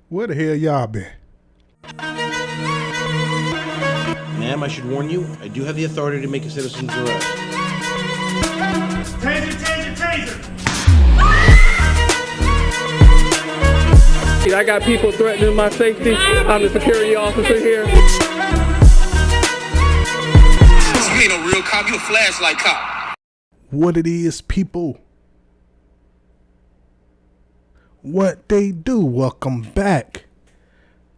Where the hell y'all been? Ma'am, I should warn you, I do have the authority to make a citizen's arrest. Taser, taser, taser! I got people threatening my safety. I'm the security officer here. You ain't a real cop, you a flashlight cop. What it is, people? What they do? Welcome back.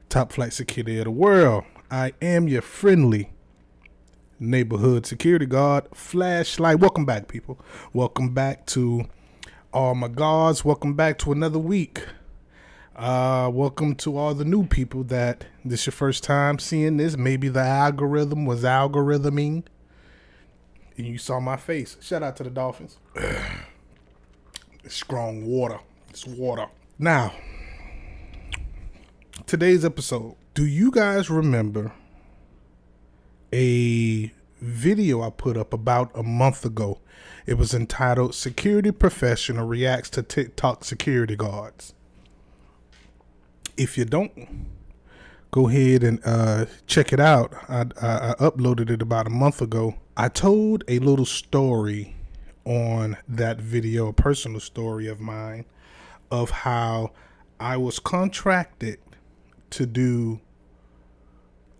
Top flight security of the world. I am your friendly neighborhood security guard, Flashlight. Welcome back, people. Welcome back to all my guards. Welcome back to another week. Welcome to all the new people that this your first time seeing this. Maybe the algorithm was algorithming and you saw my face. Shout out to the Dolphins. It's strong water. It's water. Now, today's episode. Do you guys remember a video I put up about a month ago? It was entitled Security Professional Reacts to TikTok Security Guards. If you don't, go ahead and check it out. I uploaded it about a month ago. I told a little story on that video, a personal story of mine, of how I was contracted to do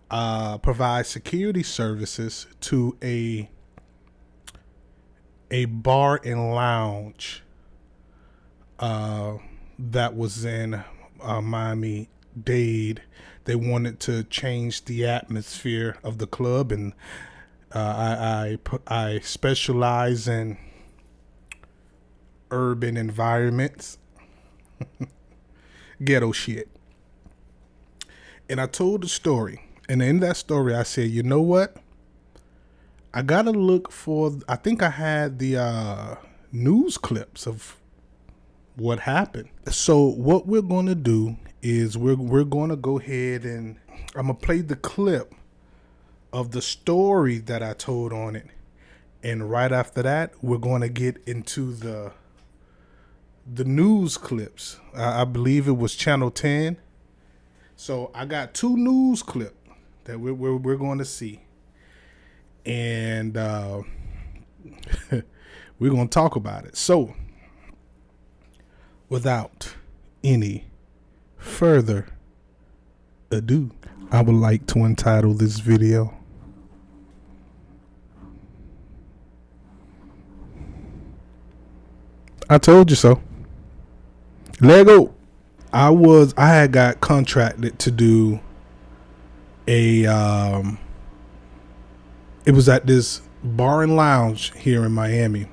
provide security services to a bar and lounge that was in Miami-Dade. They wanted to change the atmosphere of the club, and I specialize in urban environments, ghetto shit. And I told the story, and in that story I said, you know what? I gotta look for, I think I had the news clips of what happened. So what we're gonna do is we're gonna go ahead and I'm gonna play the clip of the story that I told on it. And right after that, we're gonna get into the news clips. I believe it was Channel 10. So I got two news clips that we're going to see, and we're going to talk about it. So without any further ado, I would like to entitle this video I Told You So. Lego. I had got contracted to do it was at this bar and lounge here in Miami.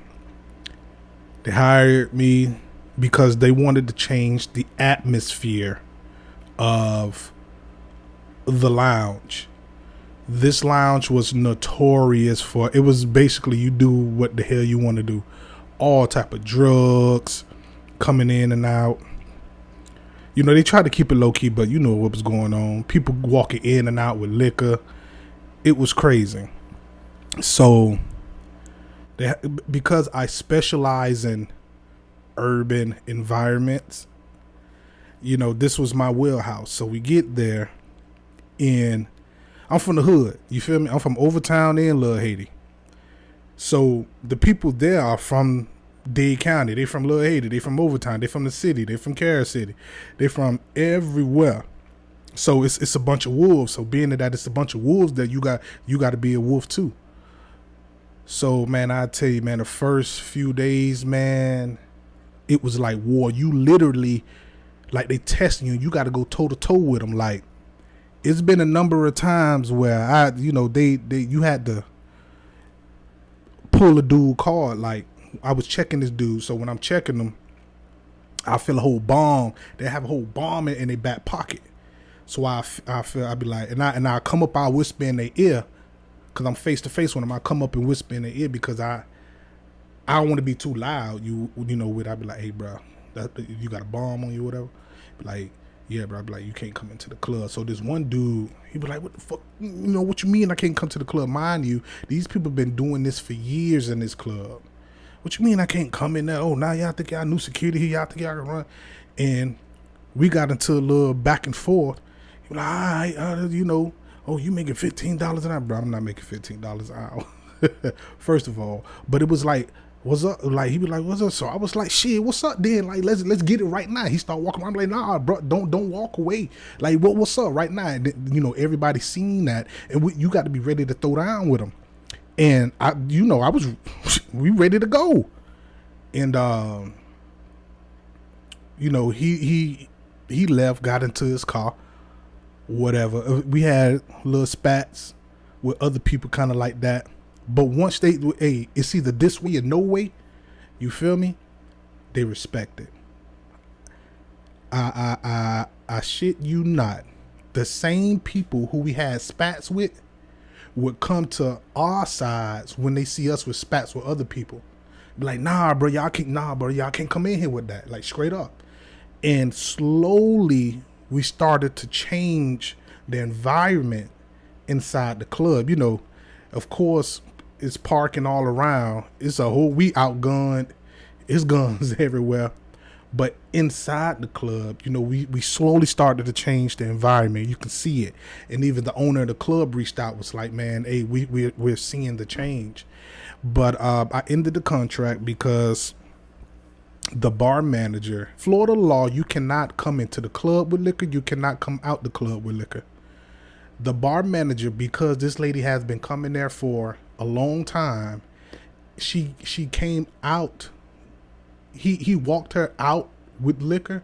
They hired me because they wanted to change the atmosphere of the lounge. This lounge was notorious for, it was basically you do what the hell you want to do. All type of drugs coming in and out. You know, they tried to keep it low key, but you know what was going on. People walking in and out with liquor. It was crazy. So, because I specialize in urban environments, you know, this was my wheelhouse. So we get there, and I'm from the hood. You feel me? I'm from Overtown and Little Haiti. So the people there are from Dade County. They from Little Haiti. They from Overtown. They from the city. They from Carol City. They from everywhere. So it's a bunch of wolves. So being that it's a bunch of wolves, that you got to be a wolf too. So man, I tell you, man, the first few days, man, it was like war. You literally, like, they testing you. You got to go toe to toe with them. Like, it's been a number of times where you had to pull a dude card. Like, I was checking this dude, so when I'm checking them, I feel a whole bomb. They have a whole bomb in their back pocket. So I feel, I'd be like, and I come up, I whisper in their ear, because I'm face to face with them. I come up and whisper in their ear because I don't want to be too loud. I'd be like, hey, bro, you got a bomb on you or whatever? Be like, yeah, bro. I'd be like, you can't come into the club. So this one dude, he be like, what the fuck? You know, what you mean I can't come to the club? Mind you, these people been doing this for years in this club. What you mean I can't come in there? Oh, now y'all think y'all new security here? Y'all think y'all can run? And we got into a little back and forth. He was like, all right, you know, oh, you making $15 an hour? Bro, I'm not making $15 an hour. First of all. But it was like, what's up? Like, he was like, what's up? So I was like, shit, what's up then? Like, let's get it right now. He started walking around. I'm like, nah, bro, don't walk away. Like, what's up right now? And then, you know, everybody seen that, and you got to be ready to throw down with him. And we ready to go. And you know, he left, got into his car, whatever. We had little spats with other people kind of like that. But once hey, it's either this way or no way, you feel me? They respect it. I shit you not. The same people who we had spats with would come to our sides when they see us with spats with other people. Be like, nah, bro, y'all can't come in here with that. Like, straight up. And slowly we started to change the environment inside the club. You know, of course, it's parking all around. It's we outgunned. It's guns everywhere. But inside the club, you know, we slowly started to change the environment. You can see it. And even the owner of the club reached out, was like, man, hey, we're seeing the change. But I ended the contract because the bar manager, Florida law, you cannot come into the club with liquor. You cannot come out the club with liquor. The bar manager, because this lady has been coming there for a long time, she came out. He walked her out with liquor,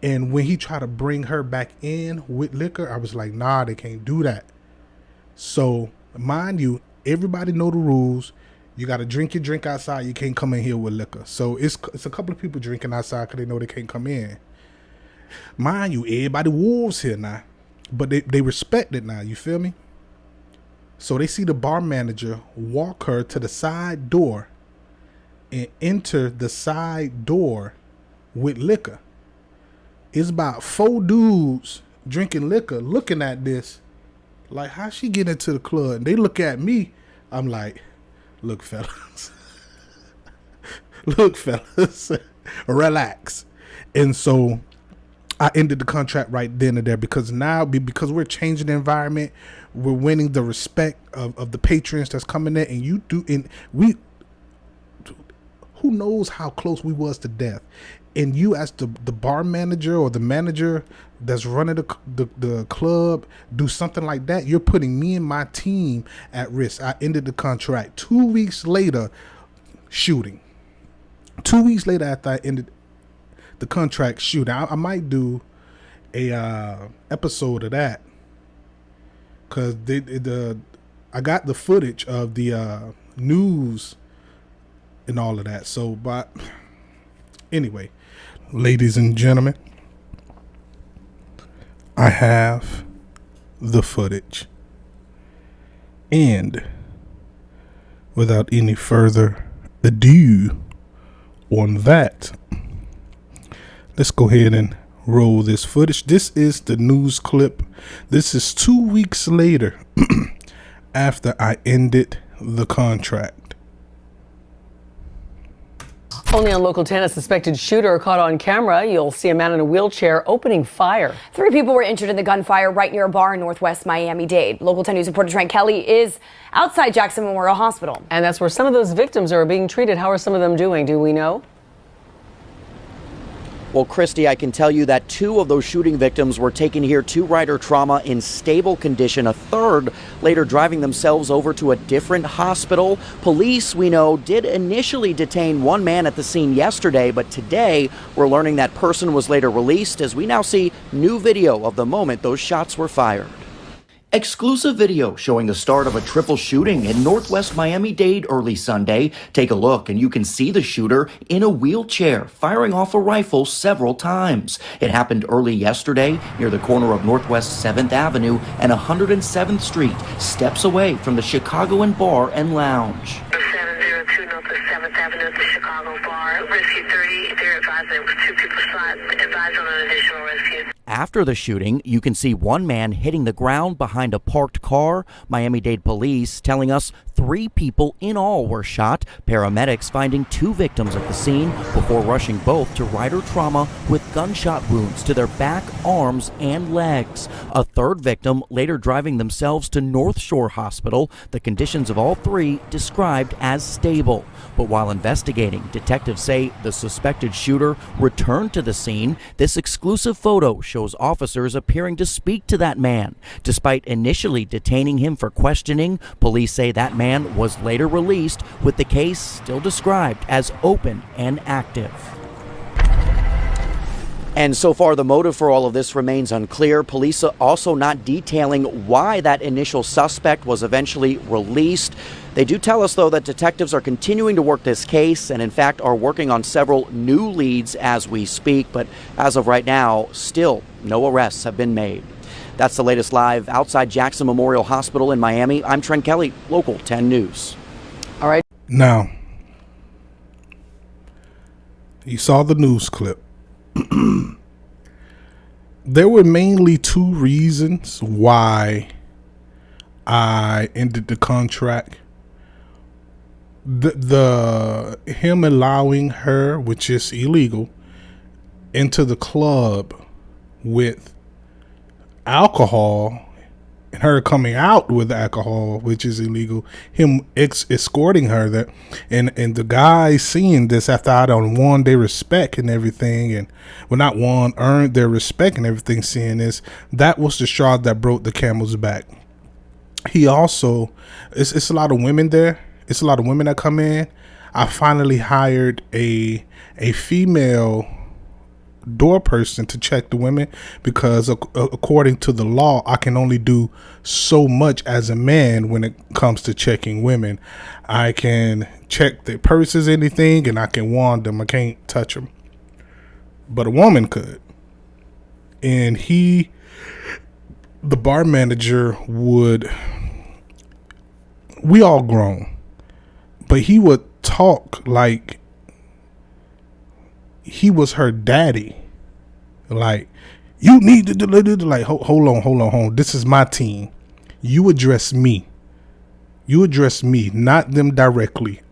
and when he tried to bring her back in with liquor, I was like, nah, they can't do that. So mind you, everybody know the rules. You got to drink your drink outside. You can't come in here with liquor. So it's a couple of people drinking outside because they know they can't come in. Mind you, everybody wolves here now, but they respect it now. You feel me? So they see the bar manager walk her to the side door and enter the side door with liquor. It's about 4 dudes drinking liquor, looking at this like, how she get into the club? And they look at me. I'm like, look, fellas, relax. And so I ended the contract right then and there, because we're changing the environment, we're winning the respect of the patrons that's coming in, and who knows how close we was to death. And you, as the bar manager or the manager that's running the club, do something like that, you're putting me and my team at risk. I ended the contract. 2 weeks later, shooting. 2 weeks later after I ended the contract, shooting. I might do a episode of that, because I got the footage of the news and all of that. So, but anyway, ladies and gentlemen, I have the footage. And without any further ado on that, let's go ahead and roll this footage. This is the news clip. This is 2 weeks later after I ended the contract. Only on Local 10, a suspected shooter caught on camera. You'll see a man in a wheelchair opening fire. 3 people were injured in the gunfire right near a bar in Northwest Miami-Dade. Local 10 News reporter Trent Kelly is outside Jackson Memorial Hospital. And that's where some of those victims are being treated. How are some of them doing? Do we know? Well, Christy, I can tell you that 2 of those shooting victims were taken here to Ryder Trauma in stable condition. A third later driving themselves over to a different hospital. Police, we know, did initially detain one man at the scene yesterday, but today we're learning that person was later released, as we now see new video of the moment those shots were fired. Exclusive video showing the start of a triple shooting in Northwest Miami-Dade early Sunday. Take a look and you can see the shooter in a wheelchair firing off a rifle several times. It happened early yesterday near the corner of Northwest 7th Avenue and 107th Street, steps away from the Chicagoan Bar and Lounge. 702 Northwest 7th Avenue at the Chicago Bar. Rescue 30, they're advising 2 people shot, advised on an additional rescue. After the shooting, you can see one man hitting the ground behind a parked car. Miami-Dade police telling us 3 people in all were shot. Paramedics finding 2 victims at the scene before rushing both to Ryder trauma with gunshot wounds to their back, arms, and legs. A 3rd victim later driving themselves to North Shore Hospital. The conditions of all 3 described as stable. But while investigating, detectives say the suspected shooter returned to the scene. This exclusive photo shows officers appearing to speak to that man. Despite initially detaining him for questioning, police say that man was later released, with the case still described as open and active. And so far, the motive for all of this remains unclear. Police are also not detailing why that initial suspect was eventually released. They do tell us, though, that detectives are continuing to work this case and, in fact, are working on several new leads as we speak. But as of right now, still no arrests have been made. That's the latest live outside Jackson Memorial Hospital in Miami. I'm Trent Kelly, Local 10 News. All right. Now, you saw the news clip. There were mainly 2 reasons why I ended the contract. The him allowing her, which is illegal, into the club with alcohol, and her coming out with alcohol, which is illegal, him escorting her there, and the guys seeing this after I done won their respect and everything, and well, not won, earned their respect and everything, seeing this, that was the straw that broke the camel's back. He also, it's a lot of women there. It's a lot of women that come in. I finally hired a female door person to check the women, because according to the law, I can only do so much as a man when it comes to checking women. I can check their purses, anything, and I can wand them. I can't touch them, but a woman could. And the bar manager we all grown, but he would talk like he was her daddy. Like, you need to do, like, hold on. This is my team. You address me. Not them directly.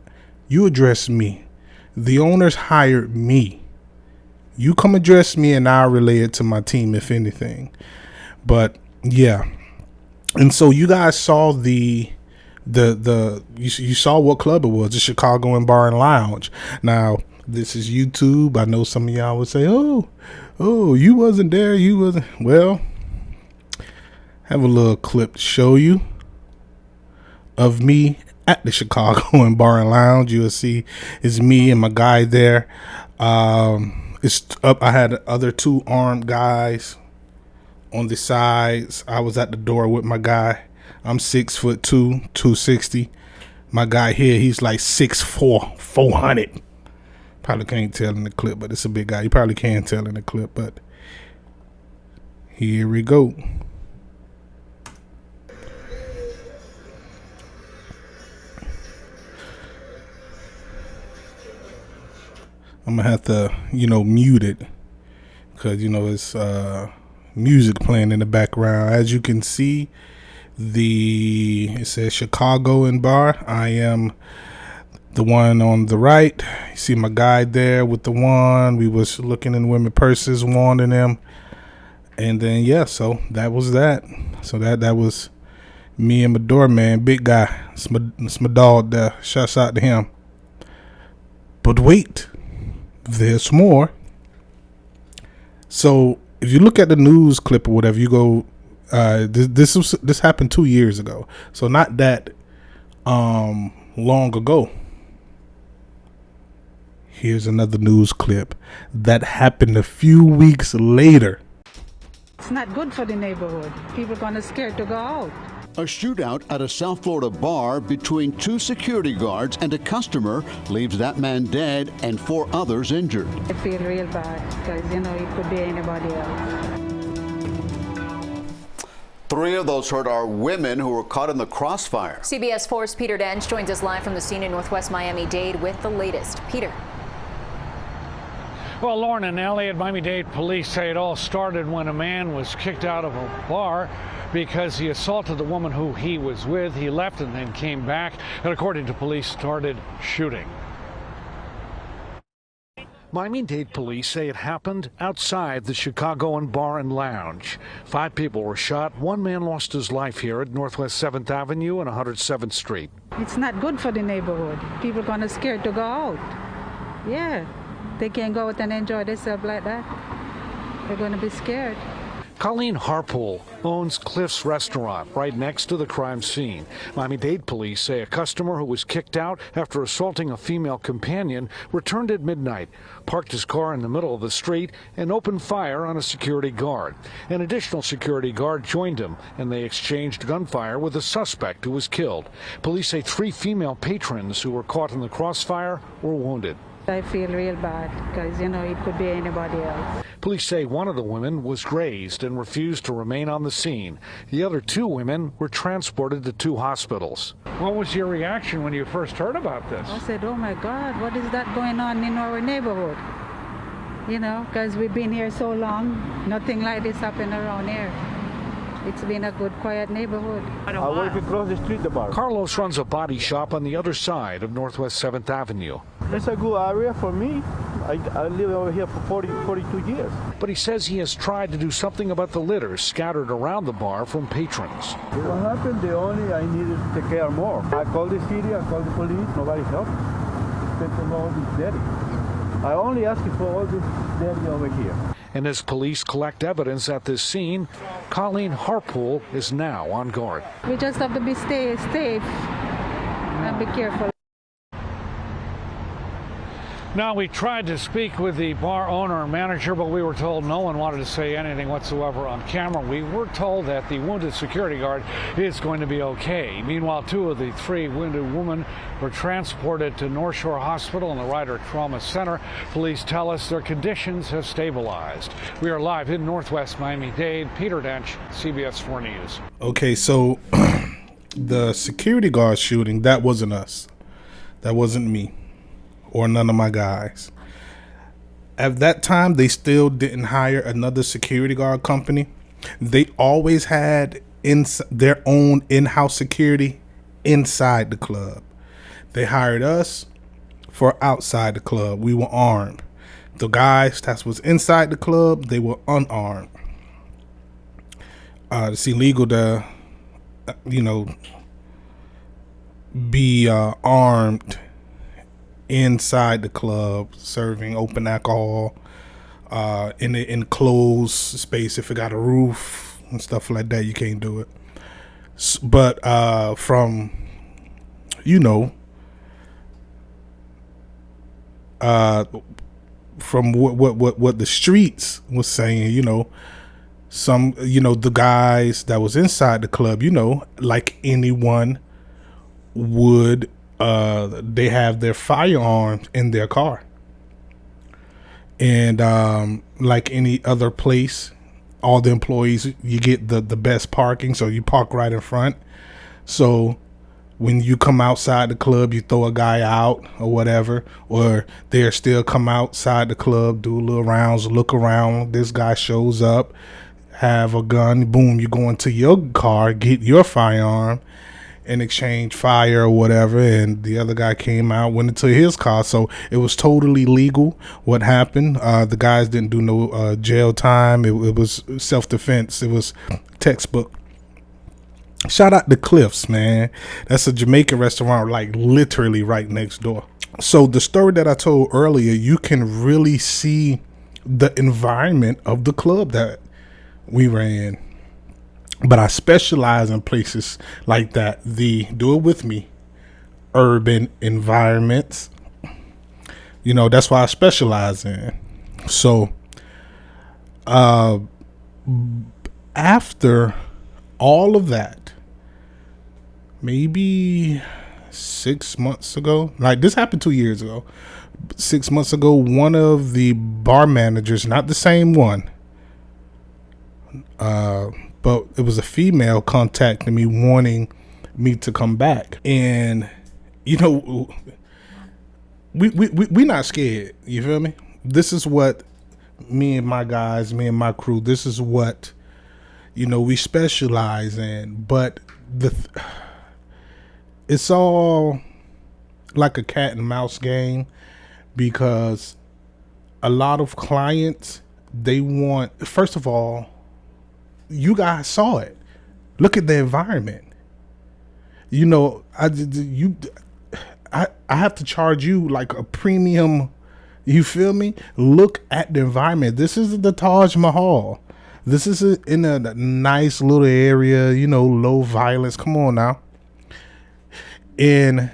You address me. The owners hired me. You come address me and I'll relay it to my team, if anything. But yeah. And so you guys saw you saw what club it was, the Chicago and Bar and Lounge. Now, this is YouTube. I know some of y'all would say, oh, you wasn't there. You wasn't. Well, have a little clip to show you of me at the Chicago and Bar and Lounge. You'll see it's me and my guy there. It's up. I had other 2 armed guys on the sides. I was at the door with my guy. I'm 6'2", 260. My guy here, he's like 6'4", 400. Probably can't tell in the clip, but it's a big guy. You probably can tell in the clip, but here we go. I'm gonna have to, mute it, because it's music playing in the background. As you can see, it says Chicago and Bar. I am the one on the right. You see my guy there with the wand. We was looking in women's purses, wanding them. And then, yeah, so that was that. So that was me and my doorman, big guy. It's my dog there. Shouts out to him. But wait, there's more. So if you look at the news clip or whatever, you go, this happened 2 years ago. So not that long ago. Here's another news clip that happened a few weeks later. It's not good for the neighborhood. People are going to scared to go out. A shootout at a South Florida bar between 2 security guards and a customer leaves that man dead and 4 others injured. I feel real bad because, it could be anybody else. 3 of those hurt are women who were caught in the crossfire. CBS 4's Peter Dench joins us live from the scene in Northwest Miami-Dade with the latest. Peter. Well, Lauren and Elliot, Miami-Dade police say it all started when a man was kicked out of a bar because he assaulted the woman who he was with. He left and then came back, and according to police, started shooting. Miami-Dade police say it happened outside the Chicagoan Bar and Lounge. 5 people were shot. 1 man lost his life here at Northwest 7th Avenue and 107th Street. It's not good for the neighborhood. People are going to scared to go out. Yeah, they can't go out and enjoy themselves like that. They're going to be scared. Colleen Harpool owns Cliff's Restaurant right next to the crime scene. Miami-Dade police say a customer who was kicked out after assaulting a female companion returned at midnight, parked his car in the middle of the street, and opened fire on a security guard. An additional security guard joined him, and they exchanged gunfire with a suspect who was killed. Police say 3 female patrons who were caught in the crossfire were wounded. I feel real bad because, it could be anybody else. Police say one of the women was grazed and refused to remain on the scene. The other 2 women were transported to 2 hospitals. What was your reaction when you first heard about this? I said, oh my God, what is that going on in our neighborhood? Because we've been here so long, nothing like this happened around here. It's been a good, quiet neighborhood. I work across the street, the bar. Carlos runs a body shop on the other side of Northwest 7th Avenue. It's a good area for me. I live over here for 42 years. But he says he has tried to do something about the litter scattered around the bar from patrons. What happened, I needed to take care more. I called the city, I called the police, nobody helped. Spent all this dirty. I only asked for all this dirty over here. And as police collect evidence at this scene, Colleen Harpool is now on guard. We just have to stay safe and be careful. Now, we tried to speak with the bar owner and manager, but we were told no one wanted to say anything whatsoever on camera. We were told that the wounded security guard is going to be okay. Meanwhile, 2 of the 3 wounded women were transported to North Shore Hospital and the Ryder Trauma Center. Police tell us their conditions have stabilized. We are live in Northwest Miami-Dade. Peter Dench, CBS 4 News. Okay, so the security guard shooting, that wasn't us. That wasn't me. Or none of my guys. At that time, they still didn't hire another security guard company. They always had their own in-house security inside the club. They hired us for outside the club. We were armed. The guys that was inside the club, they were unarmed. It's illegal to, be armed inside the club, serving open alcohol in an enclosed space. If it got a roof and stuff like that, you can't do it. But from from what the streets was saying, some the guys that was inside the club, like anyone would, they have their firearms in their car. And like any other place, all the employees, you get the best parking, so you park right in front. So when you come outside the club, you throw a guy out or whatever, or they're still come outside the club, do a little rounds, look around. This guy shows up, have a gun, boom, you go into your car, get your firearm, and exchange fire or whatever, and the other guy came out, went into his car. So it was totally legal what happened. The guys didn't do no jail time. It was self-defense. It was textbook. Shout out to Cliff's, man. That's a Jamaican restaurant, like literally right next door. So the story that I told earlier, you can really see the environment of the club that we were in. But I specialize in places like that. Do it with me, urban environments. That's why I specialize in. So after all of that, maybe 6 months ago, like this happened 2 years ago, 6 months ago, one of the bar managers, not the same one, but it was a female contacting me wanting me to come back. And we not scared, you feel me? this is what me and my guys, me and my crew, this is what, you know, we specialize in. But it's all like a cat and mouse game, because a lot of clients, they want, first of all, you guys saw it. Look at the environment. You know, I have to charge you like a premium. You feel me? Look at the environment. This is the Taj Mahal. This is in a nice little area, you know, low violence. Come on now. And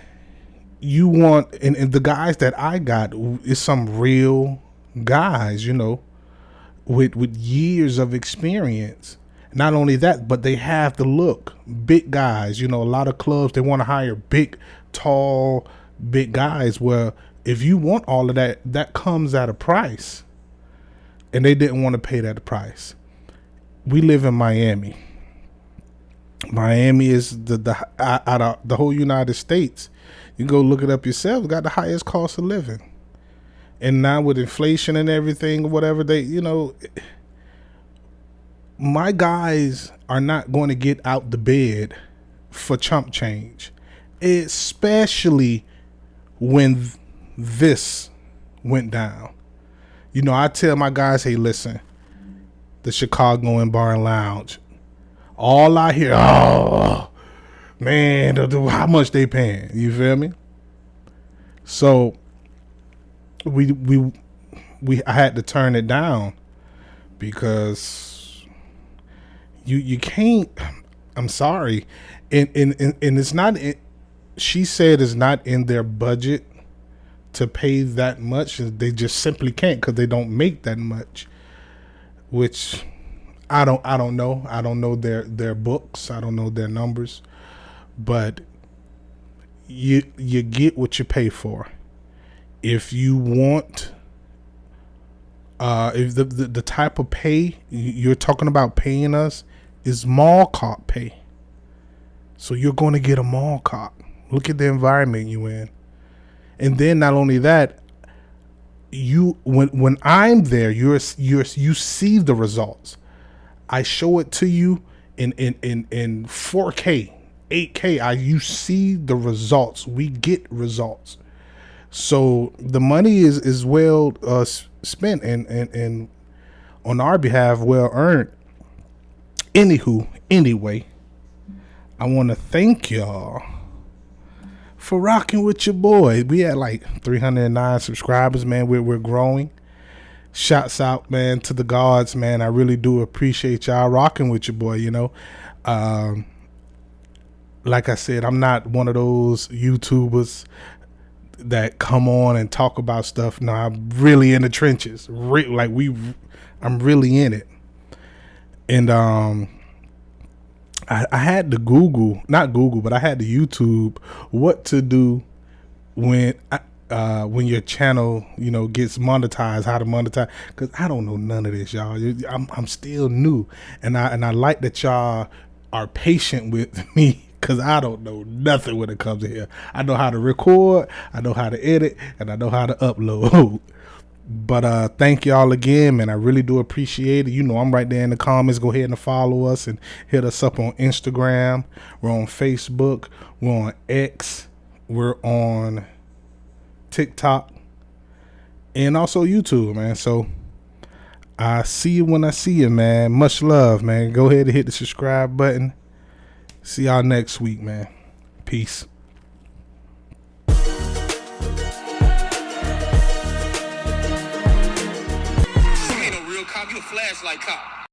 you want, and the guys that I got is some real guys, you know, with years of experience. Not only that, but they have the look. Big guys, you know, a lot of clubs, they want to hire big, tall, big guys. Well, if you want all of that, that comes at a price. And they didn't want to pay that price. We live in Miami. Miami is out of the whole United States. You can go look it up yourself. Got the highest cost of living. And now with inflation and everything, whatever they, you know, my guys are not going to get out the bed for chump change, especially when this went down. You know, I tell my guys, hey, listen, the Chicago and Bar and Lounge, all I hear, oh, man, how much they paying? You feel me? So I had to turn it down because you can't. I'm sorry, and it's not. She said it's not in their budget to pay that much. They just simply can't because they don't make that much. Which I don't know. I don't know their books. I don't know their numbers. But you get what you pay for. If you want, if the type of pay you're talking about paying us is mall cop pay. So you're going to get a mall cop. Look at the environment you in. And then not only that, you when I'm there, you see the results. I show it to you in 4K, 8K. You see the results. We get results. So the money is well spent and on our behalf well earned. Anyway, I want to thank y'all for rocking with your boy. We had like 309 subscribers, man. We're growing. Shouts out, man, to the gods, man. I really do appreciate y'all rocking with your boy, you know. Like I said, I'm not one of those YouTubers that come on and talk about stuff. No, I'm really in the trenches. I'm really in it. And I had to but I had to YouTube what to do when your channel, you know, gets monetized, how to monetize, because I don't know none of this, y'all. I'm still new, and I like that y'all are patient with me, because I don't know nothing when it comes to here. I know how to record, I know how to edit, and I know how to upload. But thank y'all again, man. I really do appreciate it. You know, I'm right there in the comments. Go ahead and follow us and hit us up on Instagram. We're on Facebook. We're on X. We're on TikTok. And also YouTube, man. So I see you when I see you, man. Much love, man. Go ahead and hit the subscribe button. See y'all next week, man. Peace. You a flashlight cop.